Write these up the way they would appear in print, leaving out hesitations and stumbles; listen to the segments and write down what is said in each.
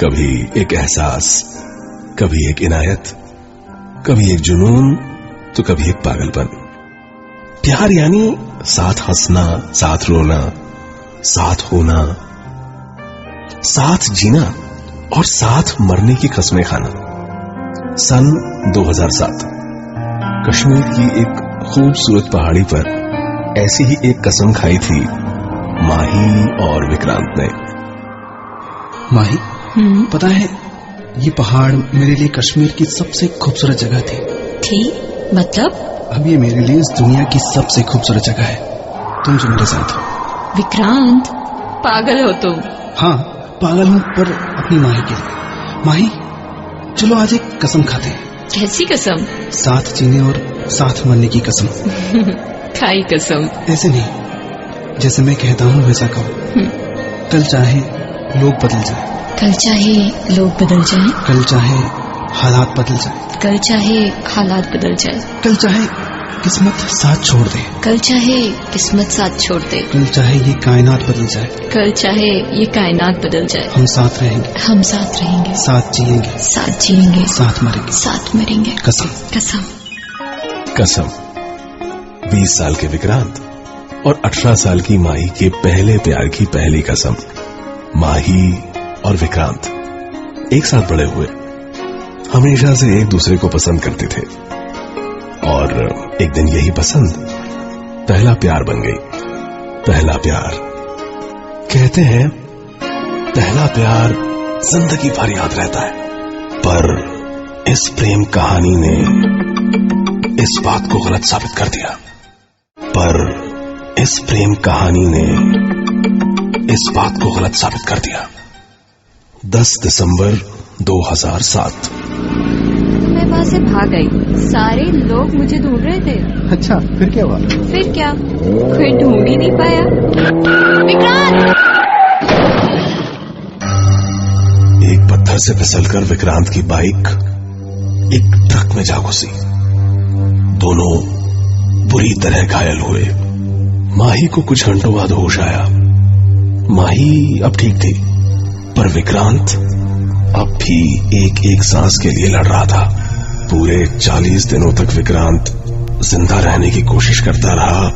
कभी एक एहसास, कभी एक इनायत, कभी एक जुनून तो कभी एक पागलपन। प्यार यानी साथ हंसना, साथ रोना, साथ होना, साथ जीना और साथ मरने की कसमें खाना। सन 2007 कश्मीर की एक खूबसूरत पहाड़ी पर ऐसी ही एक कसम खाई थी माही और विक्रांत ने। माही, पता है ये पहाड़ मेरे लिए कश्मीर की सबसे खूबसूरत जगह थी। मतलब? अब ये मेरे लिए इस दुनिया की सबसे खूबसूरत जगह है, तुम जो मेरे साथ हो। विक्रांत, पागल हो तुम। हाँ, पागल हूँ, पर अपनी माही के लिए। माही, चलो आज एक कसम खाते हैं। कैसी कसम? साथ जीने और साथ मरने की कसम। खाई कसम? ऐसे नहीं, जैसे मैं कहता हूँ वैसा कहो। कल चाहे लोग बदल जाए, कल चाहे लोग बदल जाए, कल चाहे हालात बदल जाए, कल चाहे हालात बदल जाए, कल चाहे किस्मत साथ छोड़ दे, कल चाहे किस्मत साथ छोड़ दे, कल चाहे ये कायनात बदल जाए, कल चाहे ये कायनात बदल जाए, हम साथ रहेंगे, हम साथ रहेंगे, साथ जिएंगे, साथ जिएंगे, साथ मरेंगे, साथ मरेंगे। कसम। कसम। कसम। 20 साल के विक्रांत और 18 साल की माही के पहले प्यार की पहली कसम। माही और विक्रांत एक साथ बड़े हुए, हमेशा से एक दूसरे को पसंद करते थे और एक दिन यही पसंद पहला प्यार बन गई। पहला प्यार, कहते हैं पहला प्यार जिंदगी भर याद रहता है, पर इस प्रेम कहानी ने इस बात को गलत साबित कर दिया। पर इस प्रेम कहानी ने इस बात को गलत साबित कर दिया। 10 दिसंबर 2007। मैं वहां से भाग गई, सारे लोग मुझे ढूंढ रहे थे। अच्छा, फिर क्या हुआ? फिर क्या, कोई ढूंढ ही नहीं पाया। विक्रांत! एक पत्थर से फिसलकर विक्रांत की बाइक एक ट्रक में जा घुसी। दोनों बुरी तरह घायल हुए। माही को कुछ घंटों बाद होश आया। माही अब ठीक थी, पर विक्रांत अब भी एक एक सांस के लिए लड़ रहा था। पूरे 40 दिनों तक विक्रांत जिंदा रहने की कोशिश करता रहा,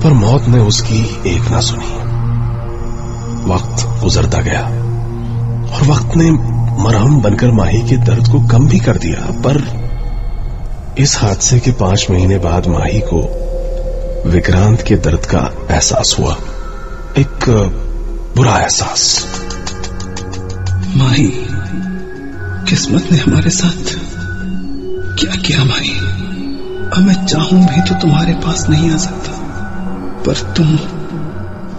पर मौत ने उसकी एक ना सुनी। वक्त गुजरता गया और वक्त ने मरहम बनकर माही के दर्द को कम भी कर दिया, पर इस हादसे के 5 महीने बाद माही को विक्रांत के दर्द का एहसास हुआ। एक बुरा एहसास। माही, किस्मत ने हमारे साथ क्या किया माही? अब मैं चाहूं भी तो तुम्हारे पास नहीं आ सकता, पर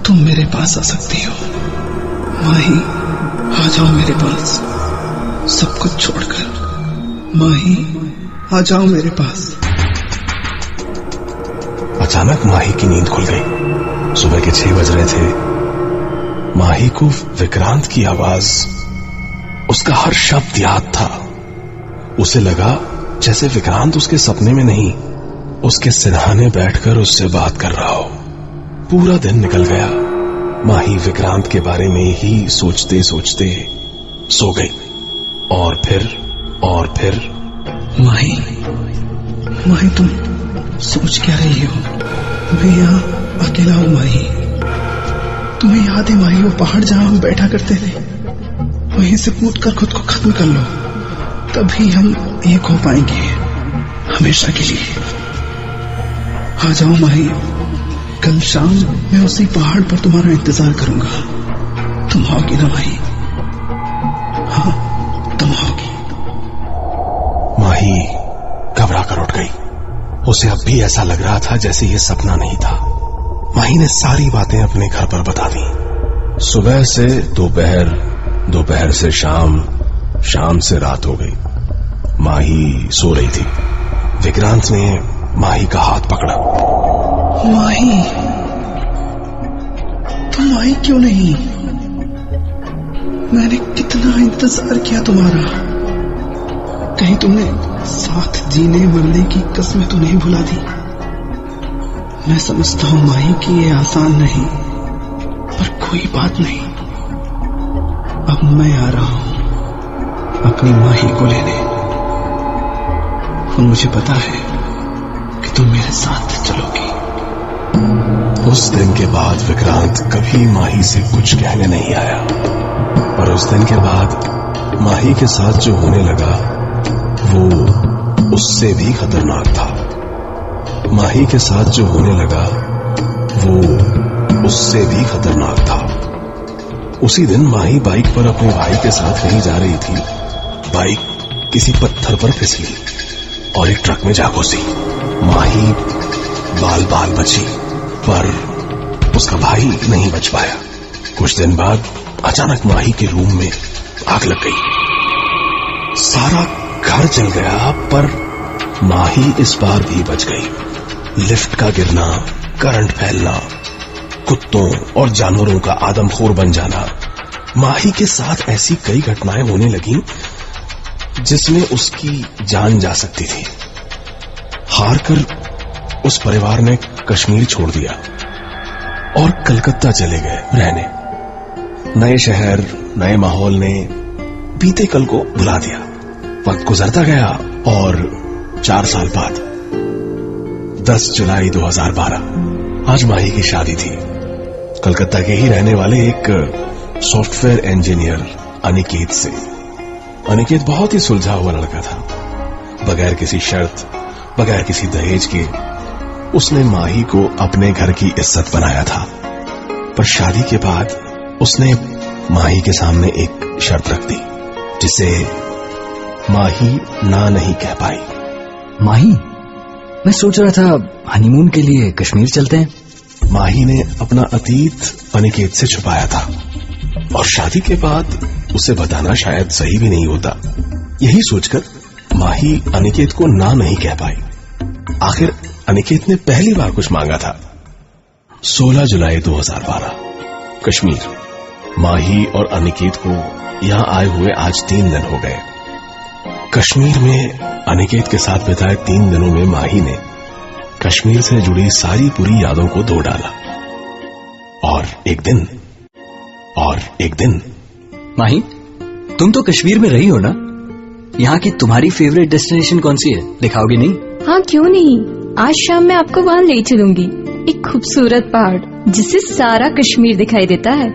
तुम मेरे पास आ सकती हो। माही, आ जाओ मेरे पास, सब कुछ छोड़कर। माही, आ जाओ मेरे पास। अचानक माही की नींद खुल गई। सुबह के 6 बज रहे थे। माही को विक्रांत की आवाज, उसका हर शब्द याद था। उसे लगा जैसे विक्रांत उसके सपने में नहीं, उसके सिरहाने बैठकर उससे बात कर रहा हो। पूरा दिन निकल गया। माही विक्रांत के बारे में ही सोचते सोचते सो गई। और फिर माही, तुम सोच क्या रही हो? मैं यहाँ अकेला हूँ माही। तुम्हें याद है माही, वो पहाड़ जहाँ हम बैठा करते थे, वहीं से कूदकर खुद को खत्म कर लो, तभी हम एक हो पाएंगे हमेशा के लिए। आ जाओ माही, कल शाम मैं उसी पहाड़ पर तुम्हारा इंतजार करूंगा। तुम आओगी ना माही? हाँ, तुम आओगी। माही घबरा कर उठ गई। उसे अब भी ऐसा लग रहा था जैसे ये सपना नहीं था। माही ने सारी बातें अपने घर पर बता दी। सुबह से दोपहर, दोपहर से शाम, शाम से रात हो गई। माही सो रही थी। विक्रांत ने माही का हाथ पकड़ा। माही, तुम आई क्यों नहीं? मैंने कितना इंतजार किया तुम्हारा। कहीं तुमने साथ जीने मरने की कस्में तो नहीं भुला दी? मैं समझता हूं माही कि ये आसान नहीं, पर कोई बात नहीं। अब मैं आ रहा हूं। अपनी माही को लेने, और मुझे पता है कि तुम मेरे साथ चलोगी। उस दिन के बाद विक्रांत कभी माही से कुछ कहने नहीं आया, और उस दिन के बाद माही के साथ जो होने लगा वो उससे भी खतरनाक था। माही के साथ जो होने लगा वो उससे भी खतरनाक था। उसी दिन माही बाइक पर अपने भाई के साथ कहीं जा रही थी। बाइक किसी पत्थर पर फिसली और एक ट्रक में जा घुसी। माही बाल बाल बची, पर उसका भाई नहीं बच पाया। कुछ दिन बाद अचानक माही के रूम में आग लग गई। सारा घर जल गया, पर माही इस बार भी बच गई। लिफ्ट का गिरना, करंट फैलना, कुत्तों और जानवरों का आदमखोर बन जाना, माही के साथ ऐसी कई घटनाएं होने लगीं जिसमें उसकी जान जा सकती थी। हारकर उस परिवार ने कश्मीर छोड़ दिया और कलकत्ता चले गए रहने। नए शहर, नए माहौल ने बीते कल को भुला दिया। वक्त गुजरता गया और 4 साल बाद 10 जुलाई 2012 आज माही की शादी थी। कलकत्ता के ही रहने वाले एक सॉफ्टवेयर इंजीनियर अनिकेत से। अनिकेत बहुत ही सुलझा हुआ लड़का था। बगैर किसी शर्त, बगैर किसी दहेज के उसने माही को अपने घर की इज्जत बनाया था। पर शादी के बाद उसने माही के सामने एक शर्त रख दी जिसे माही ना नहीं कह पाई। माही, मैं सोच रहा था हनीमून के लिए कश्मीर चलते हैं। माही ने अपना अतीत अनिकेत से छुपाया था और शादी के बाद उसे बताना शायद सही भी नहीं होता। यही सोचकर माही अनिकेत को ना नहीं कह पाई। आखिर अनिकेत ने पहली बार कुछ मांगा था। 16 जुलाई 2012 कश्मीर। माही और अनिकेत को यहां आए हुए आज 3 दिन हो गए। कश्मीर में अनिकेत के साथ बिताए 3 दिनों में माही ने कश्मीर से जुड़ी सारी बुरी यादों को धो डाला। और एक दिन माही, तुम तो कश्मीर में रही हो ना? यहाँ की तुम्हारी फेवरेट डेस्टिनेशन कौन सी है? दिखाओगी नहीं? हाँ, क्यों नहीं। आज शाम मैं आपको वहाँ ले चलूंगी। एक खूबसूरत पहाड़ जिससे सारा कश्मीर दिखाई देता है।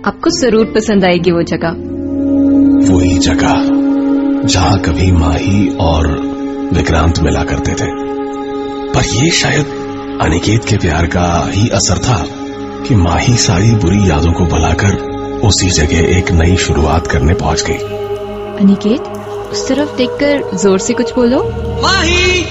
आपको जरूर पसंद आएगी वो जगह। वही जगह जहां कभी माही और विक्रांत मिला करते थे। पर ये शायद अनिकेत के प्यार का ही असर था कि माही सारी बुरी यादों को भुलाकर उसी जगह एक नई शुरुआत करने पहुंच गई। अनिकेत, उस तरफ देखकर जोर से कुछ बोलो। माही!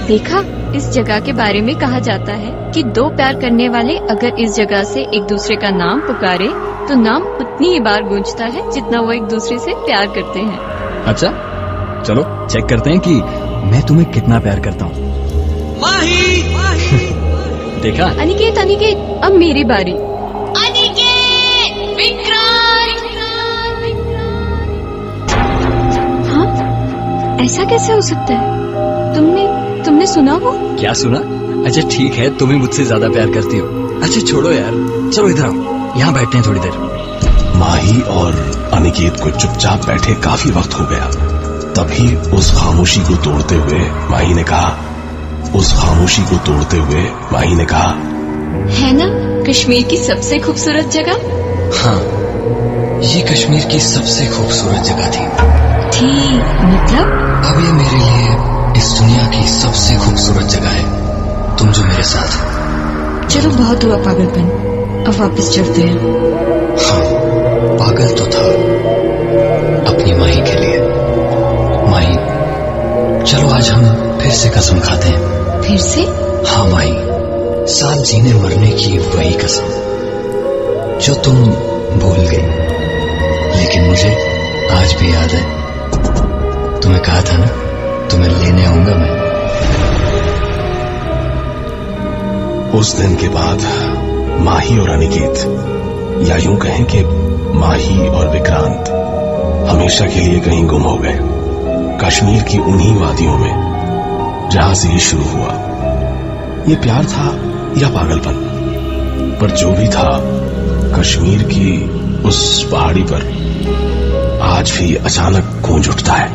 देखा, इस जगह के बारे में कहा जाता है कि 2 प्यार करने वाले अगर इस जगह से एक दूसरे का नाम पुकारे तो नाम उतनी ही बार गूंजता है जितना वो एक दूसरे से प्यार करते हैं। अच्छा, चलो चेक करते हैं कि मैं तुम्हें कितना प्यार करता हूँ। माही! देखा? अनिकेत, अब मेरी बारी। हाँ, ऐसा कैसे हो सकता है? तुमने सुना वो? क्या सुना? अच्छा ठीक है, तुम ही मुझसे ज्यादा प्यार करती हो। अच्छा छोड़ो यार, चलो इधर आओ, यहाँ बैठते हैं थोड़ी देर। माही और अनिकेत को चुपचाप बैठे काफी वक्त हो गया। तभी उस खामोशी को तोड़ते हुए माही ने कहा, है ना कश्मीर की सबसे खूबसूरत जगह? हाँ, ये कश्मीर की सबसे खूबसूरत जगह थी। मतलब? अब ये मेरे लिए इस दुनिया की सबसे खूबसूरत जगह है, तुम जो मेरे साथ हो। चलो बहुत हुआ पागलपन, अब वापस चलते हैं। हाँ, पागल तो था अपनी माही के लिए। माही, चलो आज हम फिर से कसम खाते हैं। फिर से? हाँ माही, साथ जीने मरने की वही कसम जो तुम भूल गई, लेकिन मुझे आज भी याद है। तुम्हें कहा था ना, तुम्हें लेने आऊंगा मैं। उस दिन के बाद माही और अनिकेत, या यूं कहें कि माही और विक्रांत हमेशा के लिए कहीं गुम हो गए। कश्मीर की उन्हीं वादियों में जहां से ये शुरू हुआ। ये प्यार था या पागलपन, पर जो भी था, कश्मीर की उस पहाड़ी पर आज भी अचानक गूंज उठता है।